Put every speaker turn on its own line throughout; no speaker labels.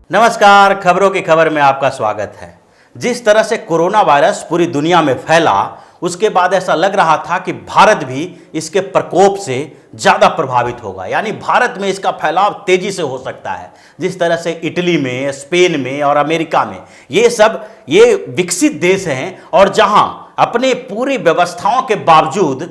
नमस्कार, खबरों की खबर में आपका स्वागत है। जिस तरह से कोरोना वायरस पूरी दुनिया में फैला, उसके बाद ऐसा लग रहा था कि भारत भी इसके प्रकोप से ज़्यादा प्रभावित होगा, यानी भारत में इसका फैलाव तेजी से हो सकता है। जिस तरह से इटली में, स्पेन में और अमेरिका में ये विकसित देश हैं और जहां अपने पूरी व्यवस्थाओं के बावजूद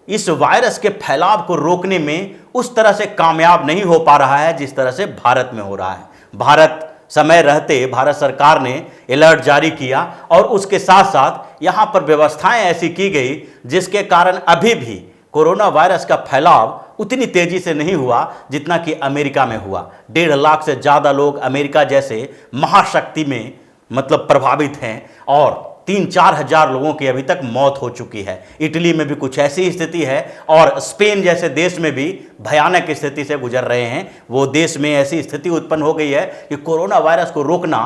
इस वायरस के फैलाव को रोकने में उस तरह से कामयाब नहीं हो पा रहा है जिस तरह से भारत में हो रहा है। भारत समय रहते भारत सरकार ने अलर्ट जारी किया और उसके साथ साथ यहाँ पर व्यवस्थाएं ऐसी की गई जिसके कारण अभी भी कोरोना वायरस का फैलाव उतनी तेजी से नहीं हुआ जितना कि अमेरिका में हुआ। 1.5 लाख से ज़्यादा लोग अमेरिका जैसे महाशक्ति में प्रभावित हैं और 3-4 हजार लोगों की अभी तक मौत हो चुकी है। इटली में भी कुछ ऐसी स्थिति है और स्पेन जैसे देश में भी भयानक स्थिति से गुजर रहे हैं। वो देश में ऐसी स्थिति उत्पन्न हो गई है कि कोरोना वायरस को रोकना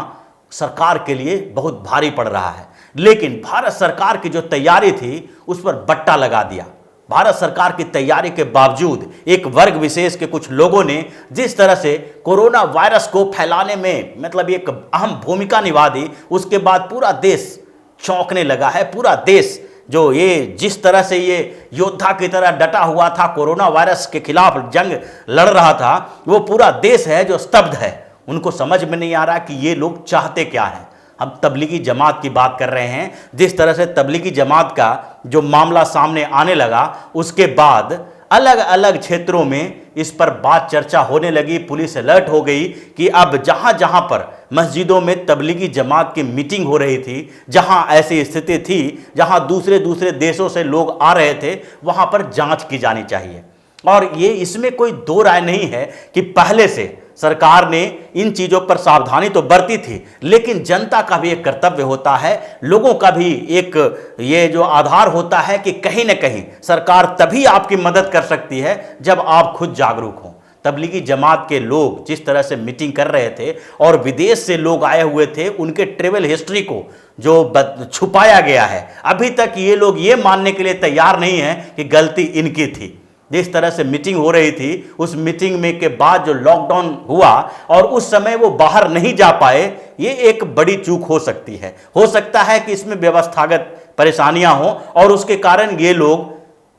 सरकार के लिए बहुत भारी पड़ रहा है। लेकिन भारत सरकार की जो तैयारी थी उस पर बट्टा लगा दिया। भारत सरकार की तैयारी के बावजूद एक वर्ग विशेष के कुछ लोगों ने जिस तरह से कोरोना वायरस को फैलाने में एक अहम भूमिका निभा दी, उसके बाद पूरा देश चौंकने लगा है। पूरा देश जो जिस तरह से ये योद्धा की तरह डटा हुआ था, कोरोना वायरस के खिलाफ जंग लड़ रहा था, वो पूरा देश है जो स्तब्ध है। उनको समझ में नहीं आ रहा कि ये लोग चाहते क्या हैं। हम तबलीगी जमात की बात कर रहे हैं। जिस तरह से तबलीगी जमात का जो मामला सामने आने लगा, उसके बाद अलग अलग क्षेत्रों में इस पर बात चर्चा होने लगी। पुलिस अलर्ट हो गई कि अब जहां जहां पर मस्जिदों में तबलीगी जमात की मीटिंग हो रही थी, जहां ऐसी स्थिति थी जहां दूसरे दूसरे देशों से लोग आ रहे थे, वहां पर जांच की जानी चाहिए। और ये इसमें कोई दो राय नहीं है कि पहले से सरकार ने इन चीज़ों पर सावधानी तो बरती थी, लेकिन जनता का भी एक कर्तव्य होता है, लोगों का भी एक ये जो आधार होता है कि कहीं न कहीं सरकार तभी आपकी मदद कर सकती है जब आप खुद जागरूक हों। तबलीगी जमात के लोग जिस तरह से मीटिंग कर रहे थे और विदेश से लोग आए हुए थे, उनके ट्रेवल हिस्ट्री को जो छुपाया गया है, अभी तक ये लोग ये मानने के लिए तैयार नहीं हैं कि गलती इनकी थी। जिस तरह से मीटिंग हो रही थी, उस मीटिंग में के बाद जो लॉकडाउन हुआ और उस समय वो बाहर नहीं जा पाए, ये एक बड़ी चूक हो सकती है। हो सकता है कि इसमें व्यवस्थागत परेशानियां हों और उसके कारण ये लोग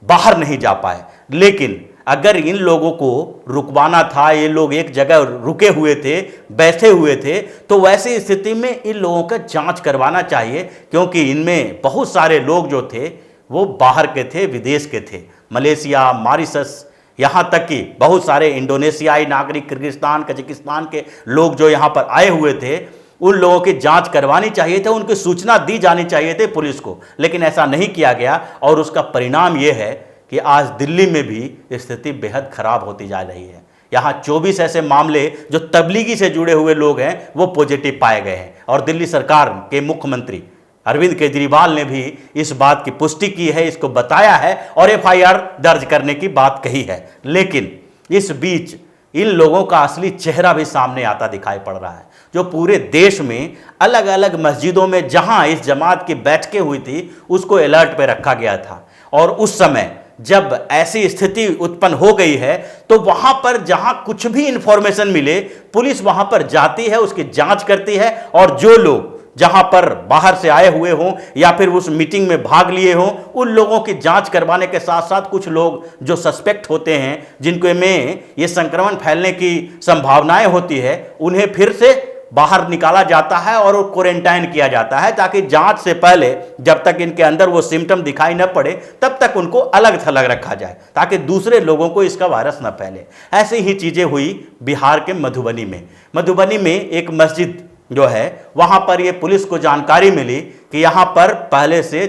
बाहर नहीं जा पाए। लेकिन अगर इन लोगों को रुकवाना था, ये लोग एक जगह रुके हुए थे, बैठे हुए थे, तो वैसी स्थिति में इन लोगों का जांच करवाना चाहिए, क्योंकि इनमें बहुत सारे लोग जो थे वो बाहर के थे, विदेश के थे। मलेशिया, मॉरिशस, यहाँ तक कि बहुत सारे इंडोनेशियाई नागरिक, किर्गिस्तान, कजाकिस्तान के लोग जो यहाँ पर आए हुए थे, उन लोगों की जांच करवानी चाहिए थे, उनकी सूचना दी जानी चाहिए थी पुलिस को। लेकिन ऐसा नहीं किया गया और उसका परिणाम ये है कि आज दिल्ली में भी स्थिति बेहद खराब होती जा रही है। यहाँ 24 ऐसे मामले जो तबलीगी से जुड़े हुए लोग हैं वो पॉजिटिव पाए गए हैं और दिल्ली सरकार के मुख्यमंत्री अरविंद केजरीवाल ने भी इस बात की पुष्टि की है, इसको बताया है और FIR दर्ज करने की बात कही है। लेकिन इस बीच इन लोगों का असली चेहरा भी सामने आता दिखाई पड़ रहा है, जो पूरे देश में अलग अलग मस्जिदों में जहां इस जमात की बैठकें हुई थी उसको अलर्ट पे रखा गया था। और उस समय जब ऐसी स्थिति उत्पन्न हो गई है तो वहां पर जहां कुछ भी इंफॉर्मेशन मिले, पुलिस वहां पर जाती है, उसकी जांच करती है और जो लोग जहां पर बाहर से आए हुए हों या फिर उस मीटिंग में भाग लिए हों, उन लोगों की जांच करवाने के साथ साथ कुछ लोग जो सस्पेक्ट होते हैं, जिनको में ये संक्रमण फैलने की संभावनाएं होती है, उन्हें फिर से बाहर निकाला जाता है और क्वारंटाइन किया जाता है, ताकि जांच से पहले जब तक इनके अंदर वो सिम्टम दिखाई न पड़े तब तक उनको अलग थलग रखा जाए, ताकि दूसरे लोगों को इसका वायरस न फैले। ऐसी ही चीज़ें हुई बिहार के मधुबनी में। मधुबनी में एक मस्जिद जो है, वहां पर ये पुलिस को जानकारी मिली कि यहां पर पहले से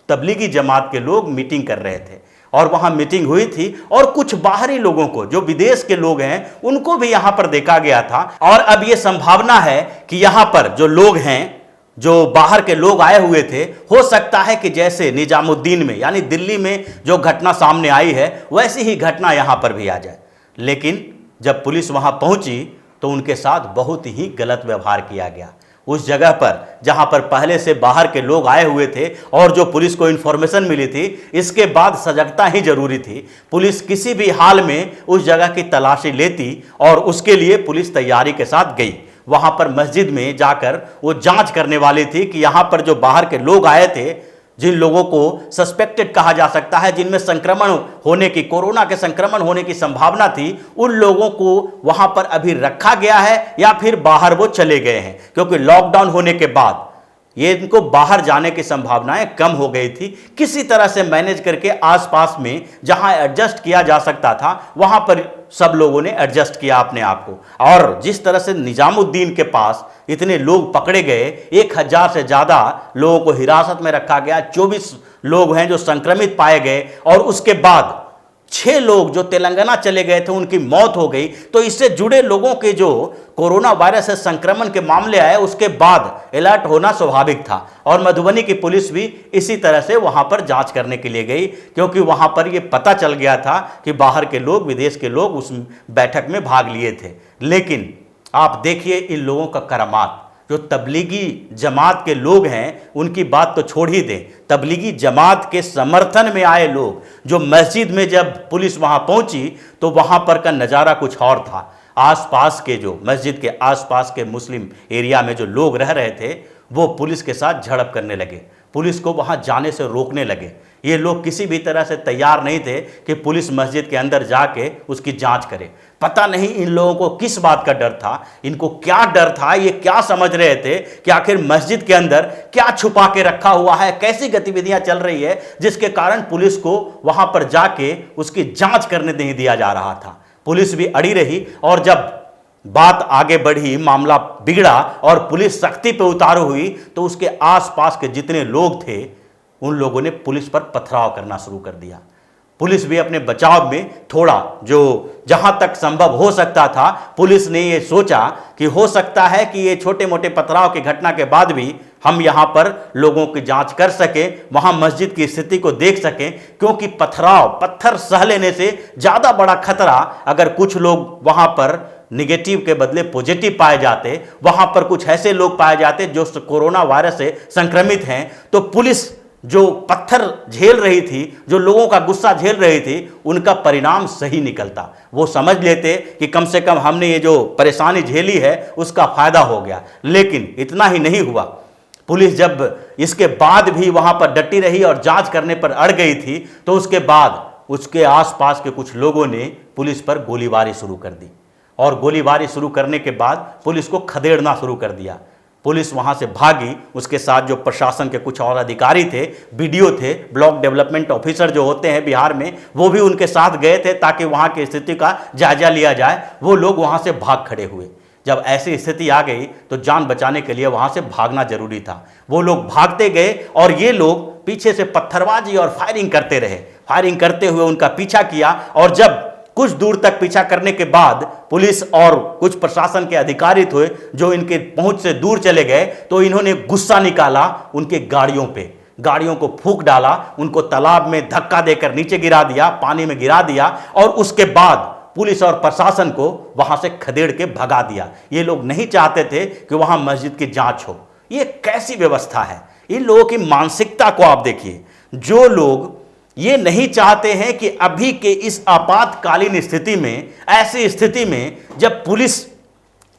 तबलीगी जमात के लोग मीटिंग कर रहे थे और वहां मीटिंग हुई थी और कुछ बाहरी लोगों को, जो विदेश के लोग हैं, उनको भी यहां पर देखा गया था। और अब ये संभावना है कि यहां पर जो लोग हैं, जो बाहर के लोग आए हुए थे, हो सकता है कि जैसे निजामुद्दीन में यानी दिल्ली में जो घटना सामने आई है, वैसी ही घटना यहां पर भी आ जाए। लेकिन जब पुलिस वहां पहुंची तो उनके साथ बहुत ही गलत व्यवहार किया गया। उस जगह पर जहां पर पहले से बाहर के लोग आए हुए थे और जो पुलिस को इन्फॉर्मेशन मिली थी, इसके बाद सजगता ही जरूरी थी। पुलिस किसी भी हाल में उस जगह की तलाशी लेती और उसके लिए पुलिस तैयारी के साथ गई। वहां पर मस्जिद में जाकर वो जांच करने वाली थी कि यहां पर जो बाहर के लोग आए थे, जिन लोगों को सस्पेक्टेड कहा जा सकता है, जिनमें संक्रमण होने की, कोरोना के संक्रमण होने की संभावना थी, उन लोगों को वहां पर अभी रखा गया है या फिर बाहर वो चले गए हैं, क्योंकि लॉकडाउन होने के बाद ये इनको बाहर जाने की संभावनाएं कम हो गई थी। किसी तरह से मैनेज करके आसपास में जहां एडजस्ट किया जा सकता था वहां पर सब लोगों ने एडजस्ट किया अपने आप को। और जिस तरह से निजामुद्दीन के पास इतने लोग पकड़े गए, 1000 से ज्यादा लोगों को हिरासत में रखा गया, 24 लोग हैं जो संक्रमित पाए गए, और उसके बाद 6 लोग जो तेलंगाना चले गए थे उनकी मौत हो गई। तो इससे जुड़े लोगों के जो कोरोना वायरस से संक्रमण के मामले आए, उसके बाद अलर्ट होना स्वाभाविक था। और मधुबनी की पुलिस भी इसी तरह से वहां पर जांच करने के लिए गई, क्योंकि वहां पर यह पता चल गया था कि बाहर के लोग, विदेश के लोग उस बैठक में भाग लिए थे। लेकिन आप देखिए इन लोगों का करामात, जो तबलीगी जमात के लोग हैं उनकी बात तो छोड़ ही दें, तबलीगी जमात के समर्थन में आए लोग, जो मस्जिद में जब पुलिस वहां पहुंची तो वहां पर का नज़ारा कुछ और था। आसपास के, जो मस्जिद के आसपास के मुस्लिम एरिया में जो लोग रह रहे थे, वो पुलिस के साथ झड़प करने लगे, पुलिस को वहां जाने से रोकने लगे। ये लोग किसी भी तरह से तैयार नहीं थे कि पुलिस मस्जिद के अंदर जाके उसकी जांच करे। पता नहीं इन लोगों को किस बात का डर था, इनको क्या डर था, ये क्या समझ रहे थे कि आखिर मस्जिद के अंदर क्या छुपा के रखा हुआ है, कैसी गतिविधियां चल रही है, जिसके कारण पुलिस को वहां पर जाके उसकी जांच करने नहीं दिया जा रहा था। पुलिस भी अड़ी रही, और जब बात आगे बढ़ी, मामला बिगड़ा और पुलिस सख्ती पे उतारू हुई, तो उसके आसपास के जितने लोग थे उन लोगों ने पुलिस पर पथराव करना शुरू कर दिया। पुलिस भी अपने बचाव में थोड़ा, जो जहां तक संभव हो सकता था, पुलिस ने ये सोचा कि हो सकता है कि ये छोटे मोटे पथराव की घटना के बाद भी हम यहां पर लोगों की जांच कर सके, वहां मस्जिद की स्थिति को देख सकें, क्योंकि पत्थर सह लेने से ज्यादा बड़ा खतरा अगर कुछ लोग वहां पर निगेटिव के बदले पॉजिटिव पाए जाते, वहां पर कुछ ऐसे लोग पाए जाते जो कोरोना वायरस से संक्रमित हैं, तो पुलिस जो पत्थर झेल रही थी, जो लोगों का गुस्सा झेल रही थी, उनका परिणाम सही निकलता। वो समझ लेते कि कम से कम हमने ये जो परेशानी झेली है उसका फायदा हो गया। लेकिन इतना ही नहीं हुआ, पुलिस जब इसके बाद भी वहां पर डटी रही और जांच करने पर अड़ गई थी, तो उसके बाद उसके आसपास के कुछ लोगों ने पुलिस पर गोलीबारी शुरू कर दी, और गोलीबारी शुरू करने के बाद पुलिस को खदेड़ना शुरू कर दिया। पुलिस वहां से भागी, उसके साथ जो प्रशासन के कुछ और अधिकारी थे, बीडीओ थे, ब्लॉक डेवलपमेंट ऑफिसर जो होते हैं बिहार में, वो भी उनके साथ गए थे ताकि वहां की स्थिति का जायजा लिया जाए। वो लोग वहां से भाग खड़े हुए। जब ऐसी स्थिति आ गई तो जान बचाने के लिए वहां से भागना जरूरी था। वो लोग भागते गए और ये लोग पीछे से पत्थरबाजी और फायरिंग करते रहे। फायरिंग करते हुए उनका पीछा किया, और जब कुछ दूर तक पीछा करने के बाद पुलिस और कुछ प्रशासन के अधिकारी थे जो इनके पहुंच से दूर चले गए, तो इन्होंने गुस्सा निकाला उनके गाड़ियों पे, गाड़ियों को फूंक डाला, उनको तालाब में धक्का देकर नीचे गिरा दिया, पानी में गिरा दिया, और उसके बाद पुलिस और प्रशासन को वहां से खदेड़ के भगा दिया। ये लोग नहीं चाहते थे कि वहां मस्जिद की जांच हो। ये कैसी व्यवस्था है? इन लोगों की मानसिकता को आप देखिए। जो लोग ये नहीं चाहते हैं कि अभी के इस आपातकालीन स्थिति में, ऐसी स्थिति में जब पुलिस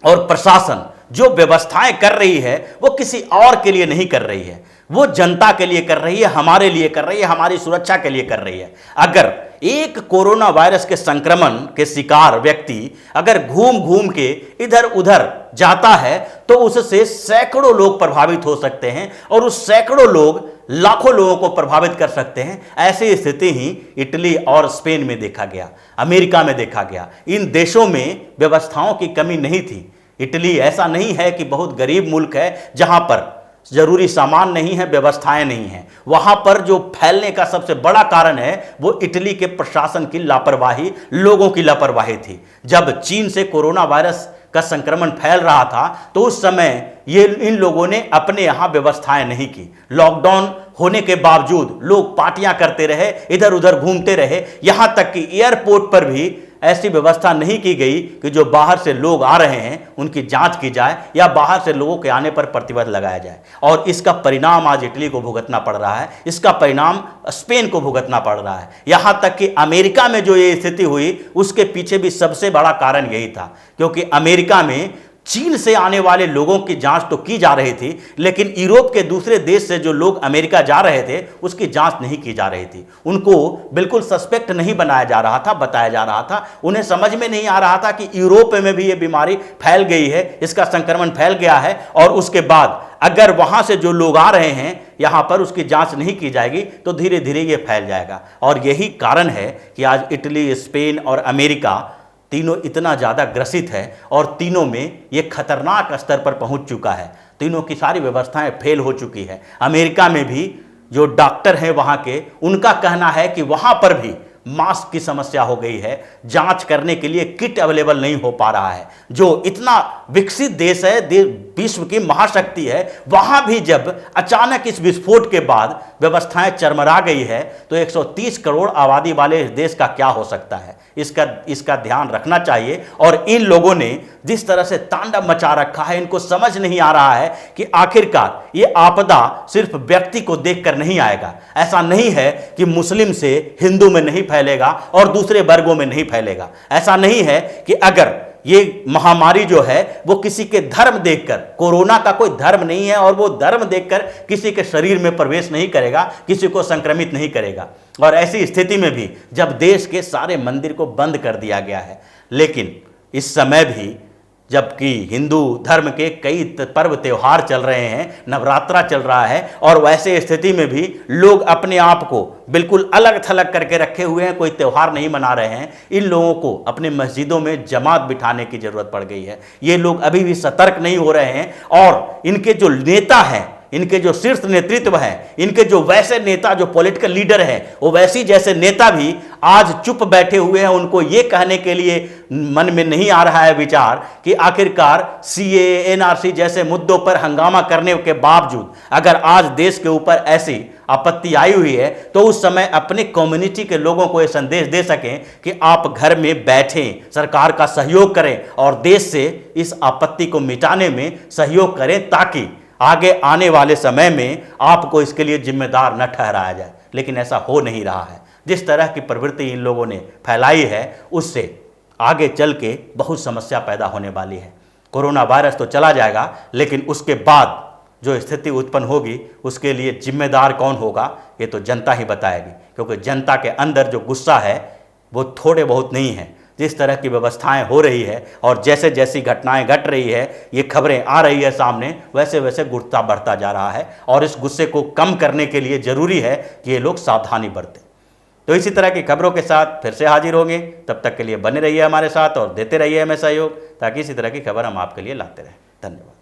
और प्रशासन जो व्यवस्थाएं कर रही है वो किसी और के लिए नहीं कर रही है, वो जनता के लिए कर रही है, हमारे लिए कर रही है, हमारी सुरक्षा के लिए कर रही है। अगर एक कोरोना वायरस के संक्रमण के शिकार व्यक्ति अगर घूम घूम के इधर उधर जाता है तो उससे सैकड़ों लोग प्रभावित हो सकते हैं, और उस सैकड़ों लोग लाखों लोगों को प्रभावित कर सकते हैं। ऐसी स्थिति ही इटली और स्पेन में देखा गया, अमेरिका में देखा गया। इन देशों में व्यवस्थाओं की कमी नहीं थी। इटली ऐसा नहीं है कि बहुत गरीब मुल्क है जहां पर जरूरी सामान नहीं है, व्यवस्थाएं नहीं हैं। वहां पर जो फैलने का सबसे बड़ा कारण है वो इटली के प्रशासन की लापरवाही, लोगों की लापरवाही थी। जब चीन से कोरोना वायरस का संक्रमण फैल रहा था तो उस समय ये इन लोगों ने अपने यहां व्यवस्थाएं नहीं की। लॉकडाउन होने के बावजूद लोग पार्टियां करते रहे, इधर उधर घूमते रहे, यहां तक कि एयरपोर्ट पर भी ऐसी व्यवस्था नहीं की गई कि जो बाहर से लोग आ रहे हैं उनकी जांच की जाए या बाहर से लोगों के आने पर प्रतिबंध लगाया जाए। और इसका परिणाम आज इटली को भुगतना पड़ रहा है, इसका परिणाम स्पेन को भुगतना पड़ रहा है। यहां तक कि अमेरिका में जो ये स्थिति हुई उसके पीछे भी सबसे बड़ा कारण यही था, क्योंकि अमेरिका में चीन से आने वाले लोगों की जांच तो की जा रही थी, लेकिन यूरोप के दूसरे देश से जो लोग अमेरिका जा रहे थे उसकी जांच नहीं की जा रही थी। उनको बिल्कुल सस्पेक्ट नहीं बनाया जा रहा था, बताया जा रहा था। उन्हें समझ में नहीं आ रहा था कि यूरोप में भी ये बीमारी फैल गई है, इसका संक्रमण फैल गया है, और उसके बाद अगर वहां से जो लोग आ रहे हैं यहां पर उसकी जांच नहीं की जाएगी तो धीरे धीरे ये फैल जाएगा। और यही कारण है कि आज इटली, स्पेन और अमेरिका तीनों इतना ज़्यादा ग्रसित है और तीनों में ये खतरनाक स्तर पर पहुंच चुका है। तीनों की सारी व्यवस्थाएं फेल हो चुकी है। अमेरिका में भी जो डॉक्टर हैं वहाँ के, उनका कहना है कि वहाँ पर भी मास्क की समस्या हो गई है, जांच करने के लिए किट अवेलेबल नहीं हो पा रहा है। जो इतना विकसित देश है, विश्व की महाशक्ति है, वहां भी जब अचानक इस विस्फोट के बाद व्यवस्थाएं चरमरा गई है तो 130 करोड़ आबादी वाले इस देश का क्या हो सकता है, इसका ध्यान रखना चाहिए। और इन लोगों ने जिस तरह से तांडव मचा रखा है, इनको समझ नहीं आ रहा है कि आखिरकार ये आपदा सिर्फ व्यक्ति को देखकर नहीं आएगा। ऐसा नहीं है कि मुस्लिम से हिंदू में नहीं फैलेगा और दूसरे वर्गों में नहीं फैलेगा। ऐसा नहीं है कि अगर ये महामारी जो है वो किसी के धर्म देखकर, कोरोना का कोई धर्म नहीं है और वो धर्म देखकर किसी के शरीर में प्रवेश नहीं करेगा, किसी को संक्रमित नहीं करेगा। और ऐसी स्थिति में भी जब देश के सारे मंदिर को बंद कर दिया गया है, लेकिन इस समय भी जबकि हिंदू धर्म के कई पर्व त्योहार चल रहे हैं, नवरात्रा चल रहा है, और वैसे स्थिति में भी लोग अपने आप को बिल्कुल अलग थलग करके रखे हुए हैं, कोई त्यौहार नहीं मना रहे हैं। इन लोगों को अपने मस्जिदों में जमात बिठाने की जरूरत पड़ गई है। ये लोग अभी भी सतर्क नहीं हो रहे हैं और इनके जो नेता हैं, इनके जो शीर्ष नेतृत्व है, इनके जो वैसे नेता, जो पॉलिटिकल लीडर हैं, वो वैसी जैसे नेता भी आज चुप बैठे हुए हैं। उनको ये कहने के लिए मन में नहीं आ रहा है विचार कि आखिरकार सीएए, एनआरसी जैसे मुद्दों पर हंगामा करने के बावजूद अगर आज देश के ऊपर ऐसी आपत्ति आई हुई है तो उस समय अपने कम्युनिटी के लोगों को ये संदेश दे सकें कि आप घर में बैठें, सरकार का सहयोग करें और देश से इस आपत्ति को मिटाने में सहयोग करें, ताकि आगे आने वाले समय में आपको इसके लिए जिम्मेदार न ठहराया जाए। लेकिन ऐसा हो नहीं रहा है। जिस तरह की प्रवृत्ति इन लोगों ने फैलाई है उससे आगे चल के बहुत समस्या पैदा होने वाली है। कोरोना वायरस तो चला जाएगा, लेकिन उसके बाद जो स्थिति उत्पन्न होगी उसके लिए जिम्मेदार कौन होगा ये तो जनता ही बताएगी, क्योंकि जनता के अंदर जो गुस्सा है वो थोड़े बहुत नहीं है। जिस तरह की व्यवस्थाएं हो रही है और जैसे जैसी घटनाएं घट रही है, ये खबरें आ रही है सामने, वैसे वैसे गुस्सा बढ़ता जा रहा है। और इस गुस्से को कम करने के लिए ज़रूरी है कि ये लोग सावधानी बरतें। तो इसी तरह की खबरों के साथ फिर से हाजिर होंगे। तब तक के लिए बने रहिए हमारे साथ और देते रहिए हमें सहयोग, ताकि इसी तरह की खबर हम आपके लिए लाते रहें। धन्यवाद।